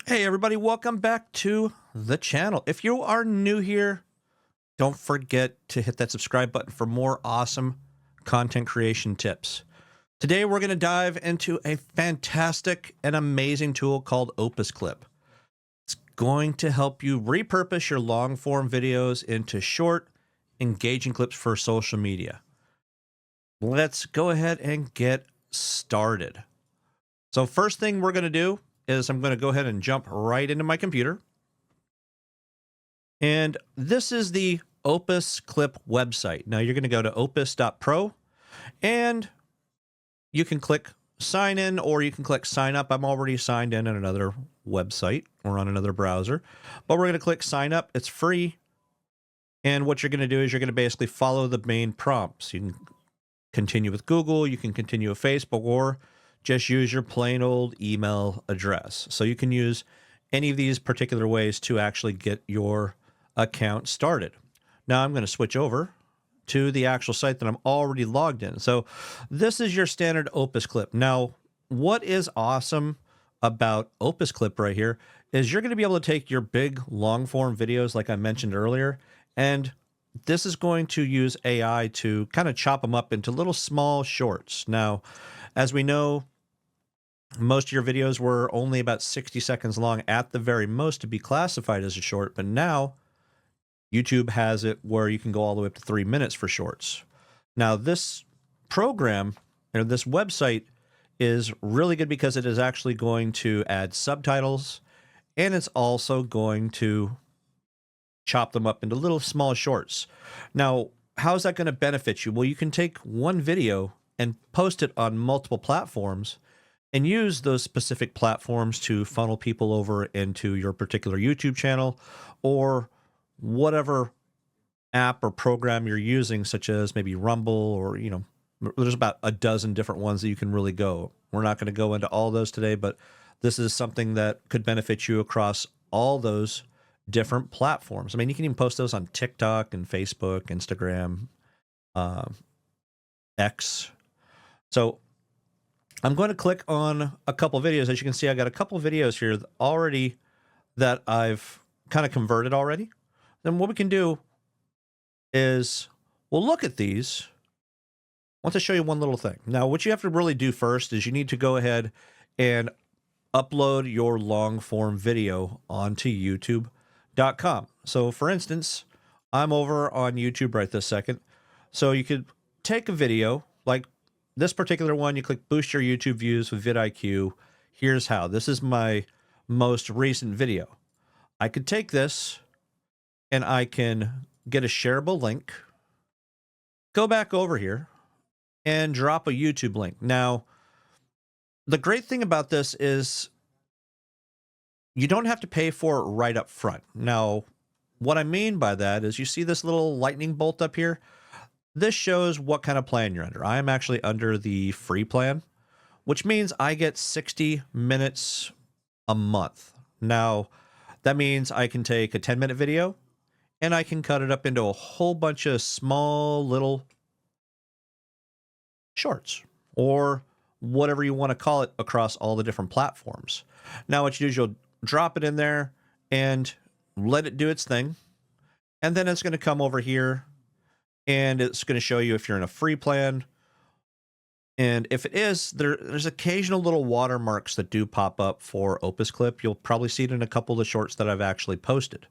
Hey everybody, welcome back to the channel. If you are new here, don't forget to hit that subscribe button for more awesome content creation tips. Today we're going to dive into a fantastic and amazing tool called Opus Clip. It's going to help you repurpose your long form videos into short, engaging clips for social media. Let's go ahead and get started. So first thing we're going to do is I'm going to go ahead and jump right into my computer. And this is the Opus Clip website. Now you're going to go to opus.pro and you can click sign in or you can click sign up. I'm already signed in on another website or on another browser, but we're going to click sign up. It's free. And what you're going to do is you're going to basically follow the main prompts. You can continue with Google, you can continue with Facebook, or just use your plain old email address. So you can use any of these particular ways to actually get your account started. Now I'm going to switch over to the actual site that I'm already logged in. So this is your standard Opus Clip. Now, what is awesome about Opus Clip right here is you're going to be able to take your big long form videos like I mentioned earlier, and this is going to use AI to kind of chop them up into little small shorts. Now, as we know, most of your videos were only about 60 seconds long at the very most to be classified as a short, but now YouTube has it where you can go all the way up to 3 minutes for shorts. Now, this program, or this website, is really good because it is actually going to add subtitles, and it's also going to chop them up into little small shorts. Now, how is that going to benefit you? Well, you can take one video and post it on multiple platforms and use those specific platforms to funnel people over into your particular YouTube channel or whatever app or program you're using, such as maybe Rumble or, there's about a dozen different ones that you can really go. We're not going to go into all those today, but this is something that could benefit you across all those different platforms. I mean, you can even post those on TikTok and Facebook, Instagram, X. So I'm going to click on a couple videos. As you can see, I got a couple videos here already that I've kind of converted already. Then what we can do is we'll look at these. I want to show you one little thing. Now, what you have to really do first is you need to go ahead and upload your long form video onto YouTube.com. So for instance, I'm over on YouTube right this second. So you could take a video like this particular one, you click boost your YouTube views with vidIQ. Here's how. This is my most recent video. I could take this and I can get a shareable link, go back over here and drop a YouTube link. Now, the great thing about this is you don't have to pay for it right up front. Now, what I mean by that is you see this little lightning bolt up here? This shows what kind of plan you're under. I am actually under the free plan, which means I get 60 minutes a month. Now, that means I can take a 10-minute video and I can cut it up into a whole bunch of small little shorts or whatever you want to call it across all the different platforms. Now, what you do is you'll drop it in there and let it do its thing. And then it's going to come over here and it's going to show you if you're in a free plan. And if it is, there's occasional little watermarks that do pop up for Opus Clip. You'll probably see it in a couple of the shorts that I've actually posted.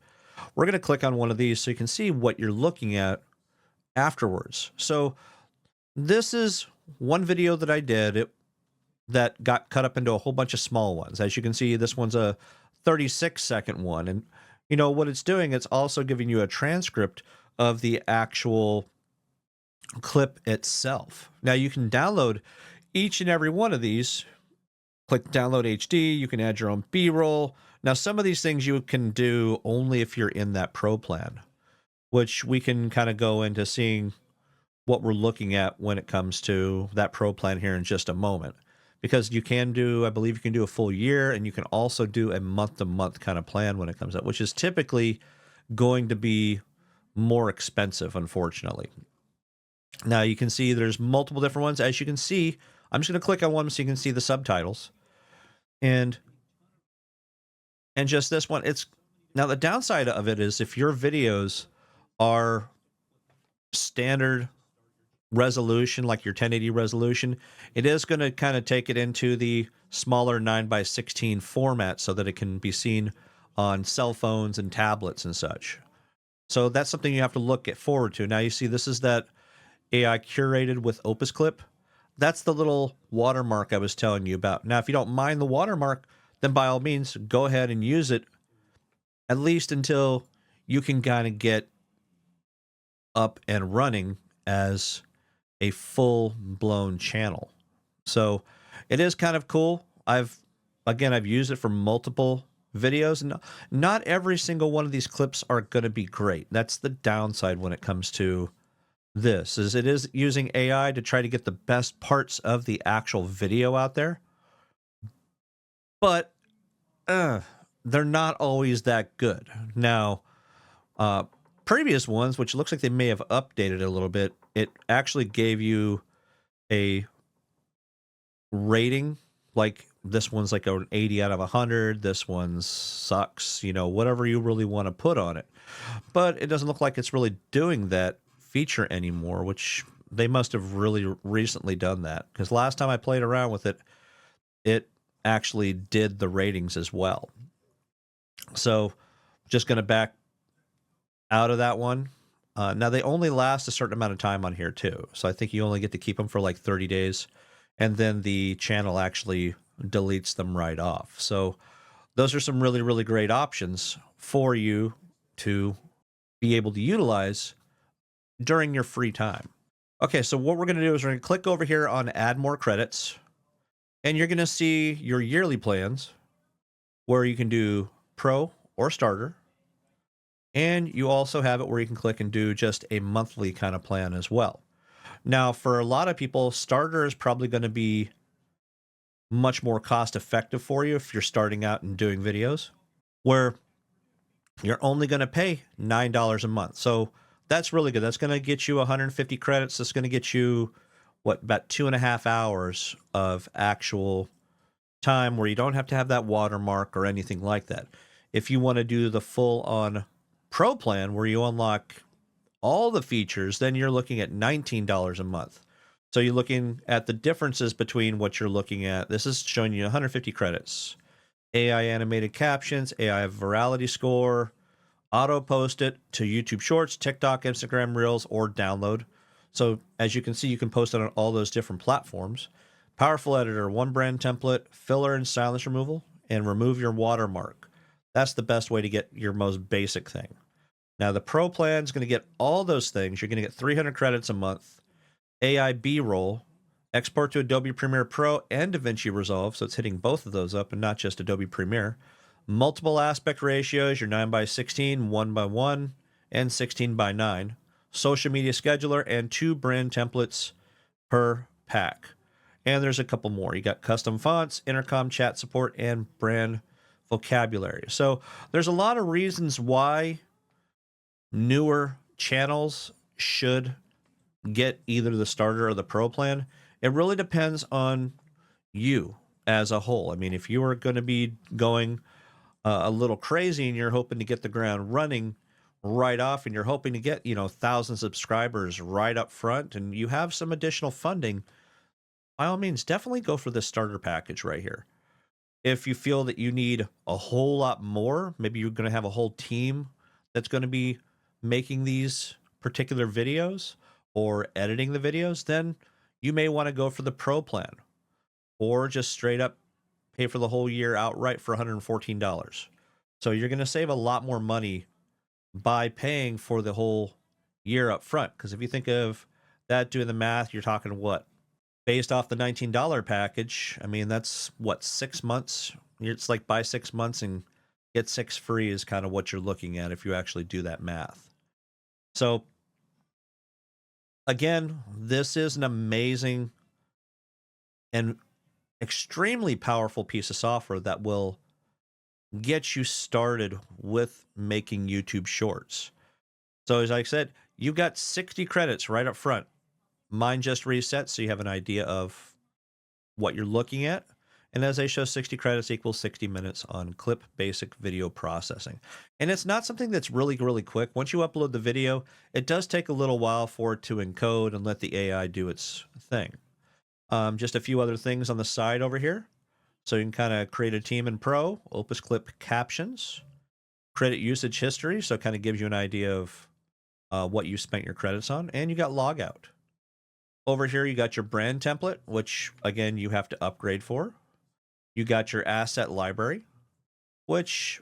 We're going to click on one of these so you can see what you're looking at afterwards. So this is one video that I did that got cut up into a whole bunch of small ones. As you can see, this one's a 36-second one. And you know what it's doing? It's also giving you a transcript of the actual clip itself. Now you can download each and every one of these. Click download HD. You can add your own B-roll. Now some of these things you can do only if you're in that pro plan, which we can kind of go into seeing what we're looking at when it comes to that pro plan here in just a moment. Because you can do, I believe you can do a full year, and you can also do a month-to-month kind of plan when it comes up, which is typically going to be more expensive, unfortunately. Now you can see there's multiple different ones. As you can see, I'm just going to click on one so you can see the subtitles. And And just this one, it's now the downside of it is if your videos are standard resolution, like your 1080 resolution, it is going to kind of take it into the smaller 9:16 format so that it can be seen on cell phones and tablets and such. So that's something you have to look at forward to. Now you see this is that AI curated with Opus clip. That's the little watermark I was telling you about. Now, if you don't mind the watermark, then by all means, go ahead and use it, at least until you can kind of get up and running as a full-blown channel. So it is kind of cool. I've used it for multiple videos, and not every single one of these clips are going to be great. That's the downside when it comes to this, is it is using AI to try to get the best parts of the actual video out there. But they're not always that good. Now, previous ones, which looks like they may have updated a little bit, it actually gave you a rating. Like this one's like an 80 out of 100. This one sucks, whatever you really want to put on it. But it doesn't look like it's really doing that feature anymore, which they must have really recently done that, because last time I played around with it, it actually did the ratings as well. So just going to back out of that one. Now they only last a certain amount of time on here too. So I think you only get to keep them for like 30 days and then the channel actually deletes them right off. So those are some really, really great options for you to be able to utilize during your free time. Okay, so what we're going to do is we're going to click over here on add more credits, and you're going to see your yearly plans where you can do pro or starter. And you also have it where you can click and do just a monthly kind of plan as well. Now, for a lot of people, starter is probably going to be much more cost effective for you if you're starting out and doing videos, where you're only going to pay $9 a month. So that's really good. That's going to get you 150 credits. That's going to get you, about 2.5 hours of actual time where you don't have to have that watermark or anything like that. If you want to do the full-on pro plan where you unlock all the features, then you're looking at $19 a month. So you're looking at the differences between what you're looking at. This is showing you 150 credits, AI animated captions, AI virality score, auto post it to YouTube Shorts, TikTok, Instagram Reels, or download. So as you can see, you can post it on all those different platforms. Powerful editor, one brand template, filler and silence removal, and remove your watermark. That's the best way to get your most basic thing. Now the pro plan is going to get all those things. You're going to get 300 credits a month, AI B-roll, export to Adobe Premiere Pro and DaVinci Resolve, so it's hitting both of those up and not just Adobe Premiere. Multiple aspect ratios, your 9:16, 1:1, and 16:9. Social media scheduler, and 2 brand templates per pack. And there's a couple more. You got custom fonts, intercom chat support, and brand vocabulary. So there's a lot of reasons why newer channels should get either the starter or the pro plan. It really depends on you as a whole. I mean, if you are going to be going a little crazy and you're hoping to get the ground running right off and you're hoping to get 1,000 subscribers right up front and you have some additional funding, by all means definitely go for this starter package right here. If you feel that you need a whole lot more, maybe you're going to have a whole team that's going to be making these particular videos or editing the videos, then you may want to go for the pro plan or just straight up pay for the whole year outright for $114. So you're going to save a lot more money by paying for the whole year up front. Because if you think of that, doing the math, you're talking what? Based off the $19 package, I mean, that's what, 6 months? It's like buy 6 months and get 6 free is kind of what you're looking at if you actually do that math. So again, this is an amazing and extremely powerful piece of software that will get you started with making YouTube shorts. So as I said, you got 60 credits right up front. Mine just reset, so you have an idea of what you're looking at. And as they show, 60 credits equals 60 minutes on Clip Basic Video Processing. And it's not something that's really, really quick. Once you upload the video, it does take a little while for it to encode and let the AI do its thing. Just a few other things on the side over here. So you can kind of create a team in Pro, Opus Clip Captions, credit usage history, so it kind of gives you an idea of what you spent your credits on, and you got logout. Over here, you got your brand template, which, again, you have to upgrade for. You got your asset library, which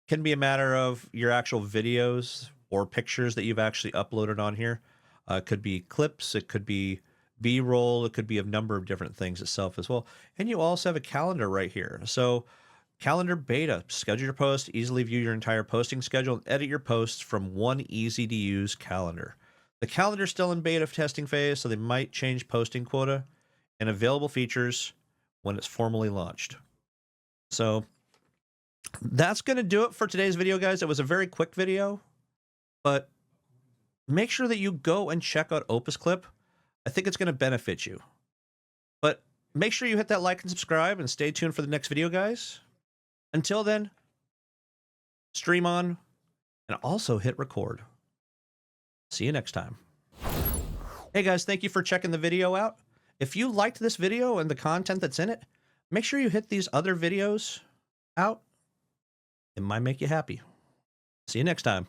can be a matter of your actual videos or pictures that you've actually uploaded on here. It could be clips, it could be B-roll, it could be a number of different things itself as well. And you also have a calendar right here. So calendar beta, schedule your post, easily view your entire posting schedule, and edit your posts from one easy-to-use calendar. The calendar's still in beta testing phase, so they might change posting quota and available features when it's formally launched. So that's going to do it for today's video, guys. It was a very quick video, but make sure that you go and check out Opus Clip. I think it's going to benefit you. But make sure you hit that like and subscribe and stay tuned for the next video, guys. Until then, stream on and also hit record. See you next time. Hey guys, thank you for checking the video out. If you liked this video and the content that's in it, make sure you hit these other videos out. It might make you happy. See you next time.